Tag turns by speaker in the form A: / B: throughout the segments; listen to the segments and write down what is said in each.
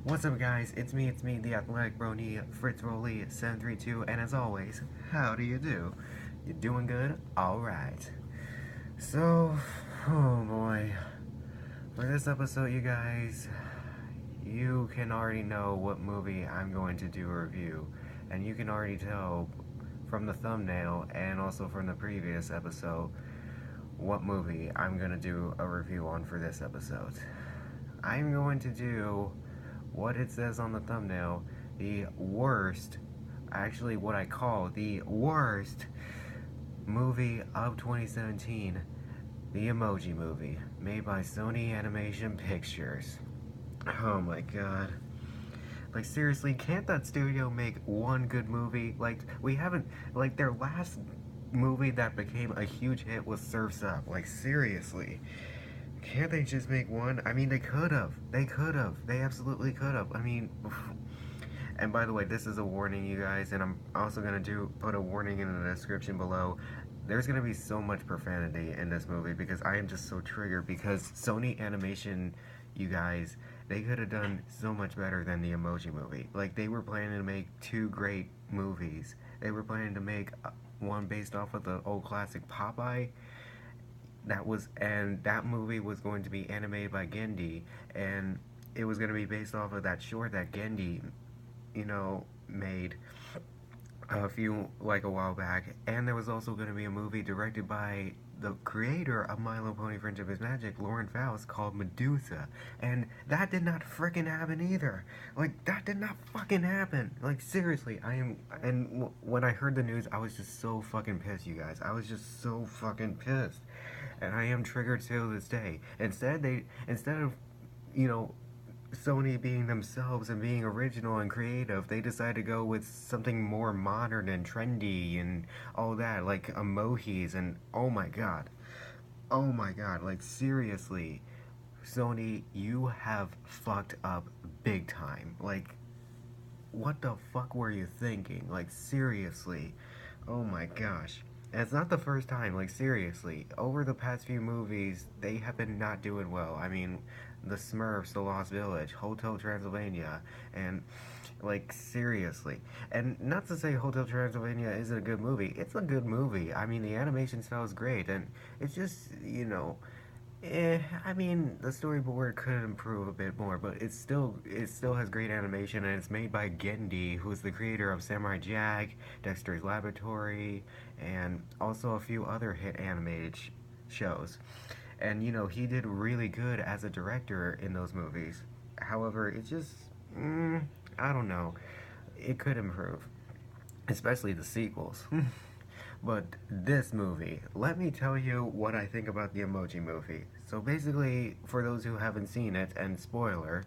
A: What's up, guys? It's me, the athletic brony, FritzRolle732, and as always, how do you do? You doing good? Alright. So, oh boy. For this episode, you guys, you can already know what movie I'm going to do a review, and you can already tell from the thumbnail and also from the previous episode what movie I'm going to do a review on for this episode. I'm going to do what it says on the thumbnail, the worst, actually what I call the worst movie of 2017, the Emoji Movie, made by Sony Animation Pictures. Oh my god. Like, seriously, can't that studio make one good movie? Like, we haven't, like, their last movie that became a huge hit was Surf's Up. Like, seriously. Can't they just make one? I mean, they could have. They could have. They absolutely could have. I mean, and by the way, this is a warning, you guys, and I'm also gonna put a warning in the description below. There's gonna be so much profanity in this movie because I am just so triggered because Sony Animation, you guys, they could have done so much better than the Emoji Movie. Like, they were planning to make two great movies. They were planning to make one based off of the old classic Popeye, and that movie was going to be animated by Gendy, and it was going to be based off of that short that Gendy, made a while back. And there was also going to be a movie directed by the creator of My Little Pony Friendship is Magic, Lauren Faust, called Medusa. And that did not frickin' happen either. Like, that did not fucking happen. Like, seriously, when I heard the news, I was just so fucking pissed, you guys. I was just so fucking pissed. And I am triggered till this day. Instead of, you know, Sony being themselves and being original and creative, they decided to go with something more modern and trendy and all that, like emojis, and oh my god, like, seriously, Sony, you have fucked up big time. Like, what the fuck were you thinking? Like, seriously, oh my gosh. And it's not the first time, like, seriously. Over the past few movies, they have been not doing well. I mean, The Smurfs, The Lost Village, Hotel Transylvania, and, like, seriously. And not to say Hotel Transylvania isn't a good movie. It's a good movie. I mean, the animation style is great, and it's just, I mean, the storyboard could improve a bit more, but it still has great animation, and it's made by Gendy, who's the creator of Samurai Jack, Dexter's Laboratory, and also a few other hit animated shows. And he did really good as a director in those movies. However, it just, I don't know, it could improve, especially the sequels. But this movie, let me tell you what I think about the Emoji Movie. So basically, for those who haven't seen it, and spoiler,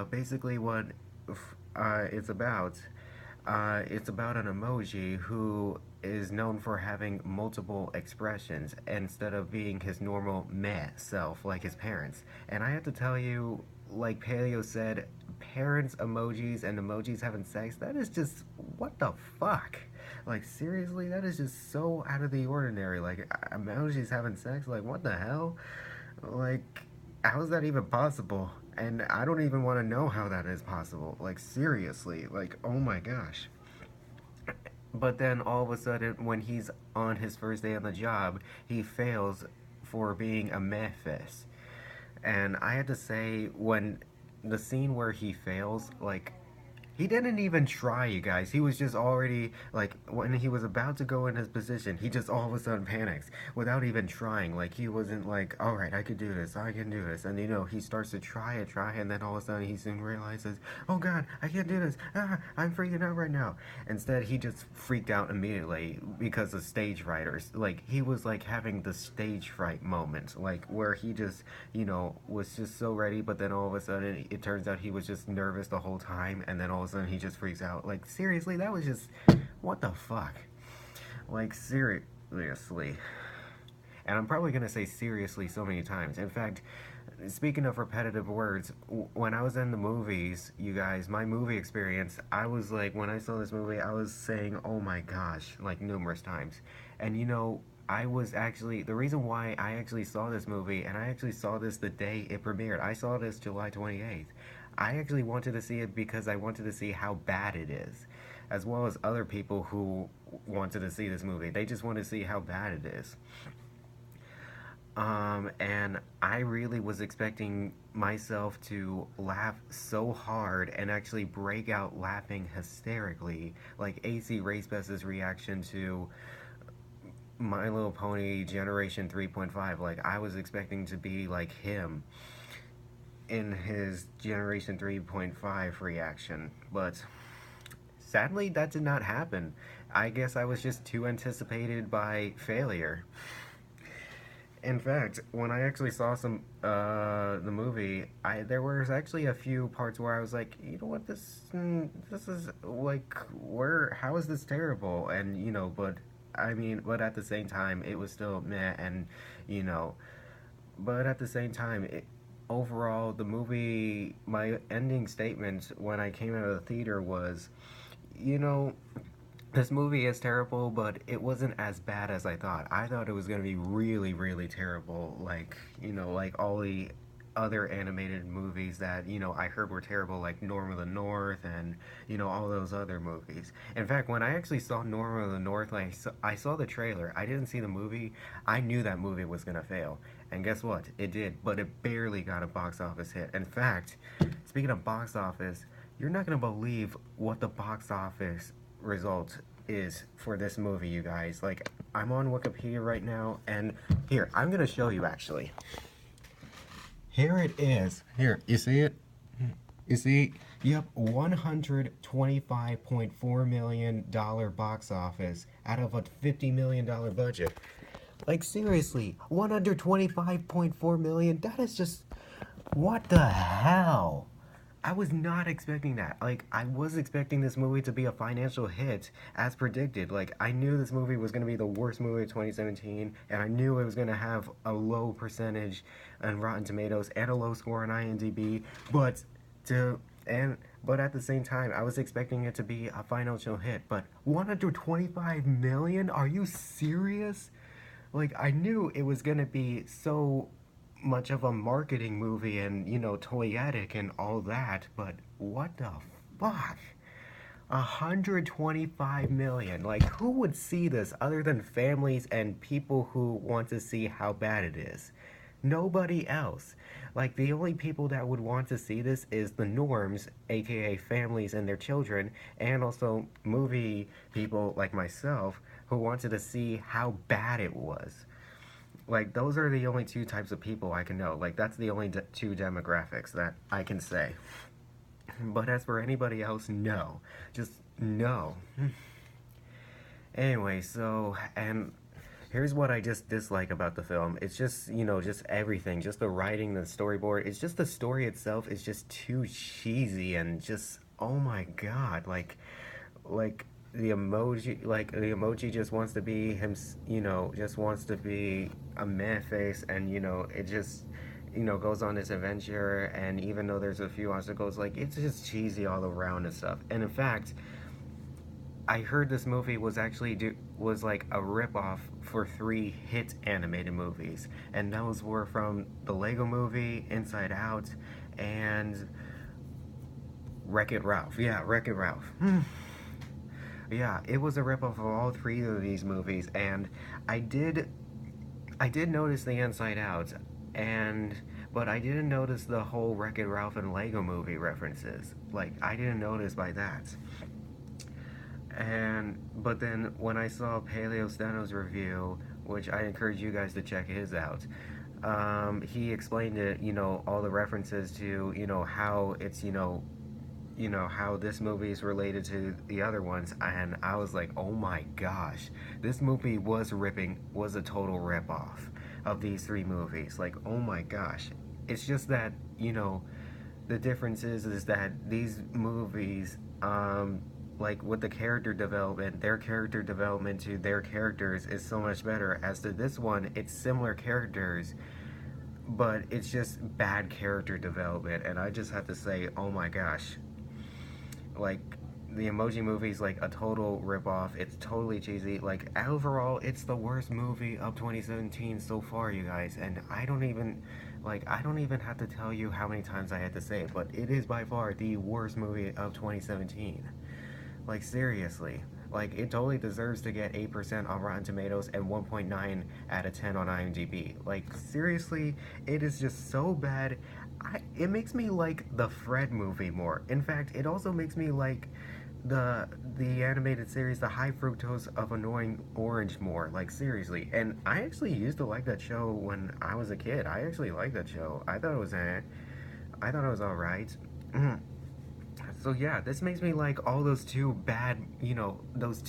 A: basically what it's about an emoji who is known for having multiple expressions instead of being his normal meh self like his parents. And I have to tell you, like Paleo said, parents, emojis, and emojis having sex, that is just, what the fuck? Like, seriously, that is just so out of the ordinary. Like, emojis having sex, like, what the hell? Like, how is that even possible? And I don't even want to know how that is possible. Like, seriously, like, oh my gosh. But then all of a sudden, when he's on his first day on the job, he fails for being a Memphis. And I had to say, when the scene where he fails, like, he didn't even try, you guys. He was just already, like, when he was about to go in his position, he just all of a sudden panics without even trying. Like, he wasn't like, alright, I can do this, I can do this. And, he starts to try, and then all of a sudden he soon realizes, oh god, I can't do this. I'm freaking out right now. Instead, he just freaked out immediately because of stage writers. Like, he was, like, having the stage fright moment, like, where he just, was just so ready, but then all of a sudden, it turns out he was just nervous the whole time, and then all of a sudden he just freaks out. Like, seriously, that was just, what the fuck? Like, seriously. And I'm probably gonna say seriously so many times. In fact, speaking of repetitive words, when I was in the movies, you guys, my movie experience, I was like, when I saw this movie, I was saying, oh my gosh, like, numerous times. And I was actually, the reason why I actually saw this movie, and I actually saw this the day it premiered, I saw this July 28th. I actually wanted to see it because I wanted to see how bad it is, as well as other people who wanted to see this movie. They just want to see how bad it is. And I really was expecting myself to laugh so hard and actually break out laughing hysterically, like AC Racebust's reaction to My Little Pony Generation 3.5. Like, I was expecting to be like him in his Generation 3.5 reaction, but sadly, that did not happen. I guess I was just too anticipated by failure. In fact, when I actually saw the movie, I there was actually a few parts where I was like, you know what, this is like, where, how is this terrible? And but I mean, but at the same time, it was still meh, and you know, but at the same time, overall, the movie, my ending statement when I came out of the theater was, you know, this movie is terrible, but it wasn't as bad as I thought. I thought it was going to be really, really terrible, like, like all the other animated movies that, I heard were terrible, like Norm of the North and, all those other movies. In fact, when I actually saw Norm of the North, like, I saw the trailer, I didn't see the movie, I knew that movie was going to fail. And guess what? It did, but it barely got a box office hit. In fact, speaking of box office, you're not going to believe what the box office result is for this movie, you guys. Like, I'm on Wikipedia right now, and here, I'm gonna show you actually. Here it is. Here, you see it? You see? Yep, $125.4 million box office out of a $50 million budget. Like, seriously, $125.4 million? That is just, what the hell? I was not expecting that. Like, I was expecting this movie to be a financial hit, as predicted. Like, I knew this movie was going to be the worst movie of 2017, and I knew it was going to have a low percentage on Rotten Tomatoes and a low score on IMDb. But at the same time, I was expecting it to be a financial hit. But 125 million? Are you serious? Like, I knew it was going to be so much of a marketing movie and, toyetic and all that, but what the fuck? 125 million. Like, who would see this other than families and people who want to see how bad it is? Nobody else. Like, the only people that would want to see this is the norms, aka families and their children, and also movie people like myself who wanted to see how bad it was. Like, those are the only two types of people I can know. Like, that's the only two demographics that I can say. But as for anybody else, no. Just no. Anyway, so, and here's what I just dislike about the film. It's just, just everything. Just the writing, the storyboard. It's just the story itself is just too cheesy and just, oh my god. Like, the emoji just wants to be him, just wants to be a man face, and it just goes on this adventure, and even though there's a few obstacles, like, it's just cheesy all around and stuff. And in fact, I heard this movie was actually was like a ripoff for 3 hit animated movies, and those were from the Lego Movie, Inside Out, and Wreck-It Ralph. Yeah, Wreck-It Ralph. Yeah, it was a ripoff of all 3 of these movies, and I did notice the Inside Out, but I didn't notice the whole Wreck-It Ralph and Lego Movie references. Like, I didn't notice by that. But then when I saw Paleo Stano's review, which I encourage you guys to check his out, he explained it, all the references to, how it's, how this movie is related to the other ones, and I was like, oh my gosh, this movie was a total ripoff of these 3 movies. Like, oh my gosh. It's just that, the difference is that these movies, like, with the character development, their character development to their characters is so much better. As to this one, it's similar characters, but it's just bad character development, and I just have to say, oh my gosh. Like, the Emoji Movie's like a total ripoff. It's totally cheesy. Like, overall, it's the worst movie of 2017 so far, you guys. And I don't even, Like, I don't even have to tell you how many times I had to say it, but it is by far the worst movie of 2017. Like, seriously. Like, it totally deserves to get 8% on Rotten Tomatoes and 1.9 out of 10 on IMDb. Like, seriously, it is just so bad. It makes me like the Fred movie more. In fact, it also makes me like the animated series The High Fructose of Annoying Orange more. Like, seriously. And I actually used to like that show when I was a kid. I actually liked that show. I thought it was alright. So yeah, this makes me like all those two bad, those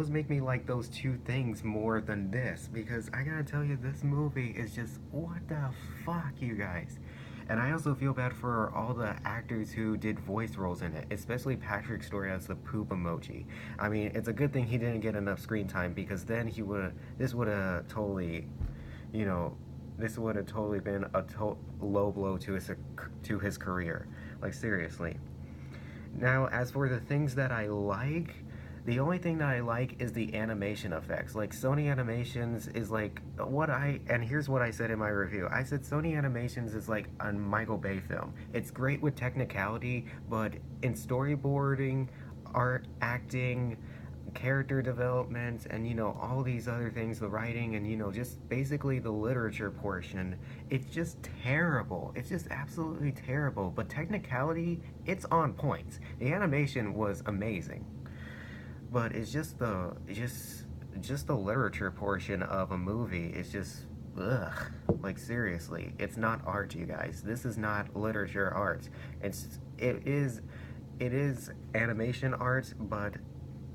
A: make me like those two things more than this, because I gotta tell you, this movie is just, what the fuck, you guys. And I also feel bad for all the actors who did voice roles in it, especially Patrick Stewart as the poop emoji. I mean, it's a good thing he didn't get enough screen time, because then this would have totally, you know, this would have totally been a low blow to his career. Like, seriously. Now, as for the things that I like, the only thing that I like is the animation effects. Like, Sony Animations is like and here's what I said in my review. I said Sony Animations is like a Michael Bay film. It's great with technicality, but in storyboarding, art, acting, character development, and all these other things, the writing, and just basically the literature portion, it's just terrible. It's just absolutely terrible. But technicality, it's on point. The animation was amazing, but it's just the literature portion of a movie. It's just, ugh. Like, seriously, it's not art, you guys. This is not literature art. It is animation art, but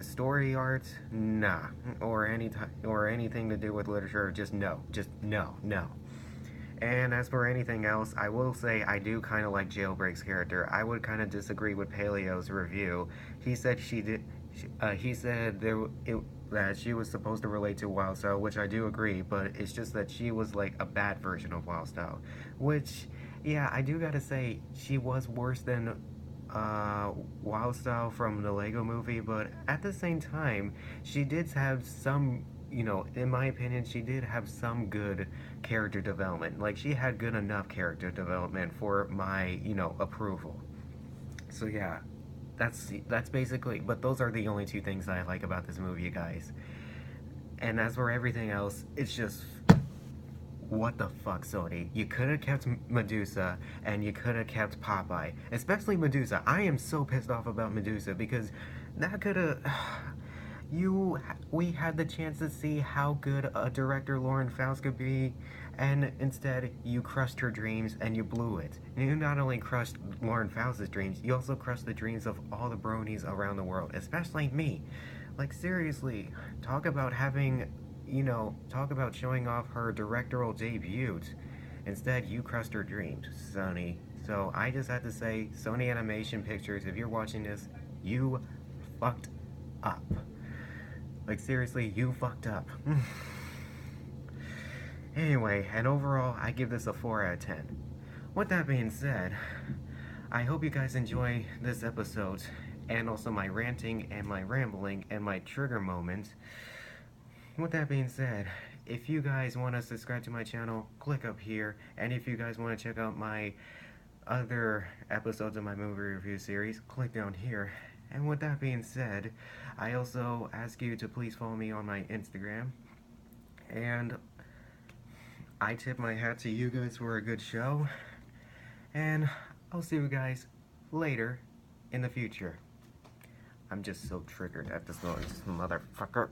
A: story art, nah. Or anything to do with literature, just no. And as for anything else, I will say I do kind of like Jailbreak's character. I would kind of disagree with Paleo's review. He said that she was supposed to relate to Wildstyle, which I do agree, but it's just that she was like a bad version of Wildstyle. Which, yeah, I do gotta say, she was worse than Wildstyle from the Lego movie, but at the same time, she did have some, in my opinion, she did have some good character development. Like, she had good enough character development for my, approval. So yeah, that's basically, but those are the only two things that I like about this movie, you guys. And as for everything else, it's just, what the fuck, Sony? You could have kept Medusa, and you could have kept Popeye. Especially Medusa. I am so pissed off about Medusa, because that could have... We had the chance to see how good a director Lauren Faust could be, and instead, you crushed her dreams, and you blew it. And you not only crushed Lauren Faust's dreams, you also crushed the dreams of all the bronies around the world, especially me. Like, seriously, talk about having... talk about showing off her directorial debut. Instead, you crushed her dreams, Sony. So I just had to say, Sony Animation Pictures, if you're watching this, you fucked up. Like, seriously, you fucked up. Anyway, and overall, I give this a 4 out of 10. With that being said, I hope you guys enjoy this episode, and also my ranting and my rambling and my trigger moments. With that being said, if you guys want to subscribe to my channel, click up here. And if you guys want to check out my other episodes of my movie review series, click down here. And with that being said, I also ask you to please follow me on my Instagram. And I tip my hat to you guys for a good show. And I'll see you guys later in the future. I'm just so triggered at this noise, motherfucker.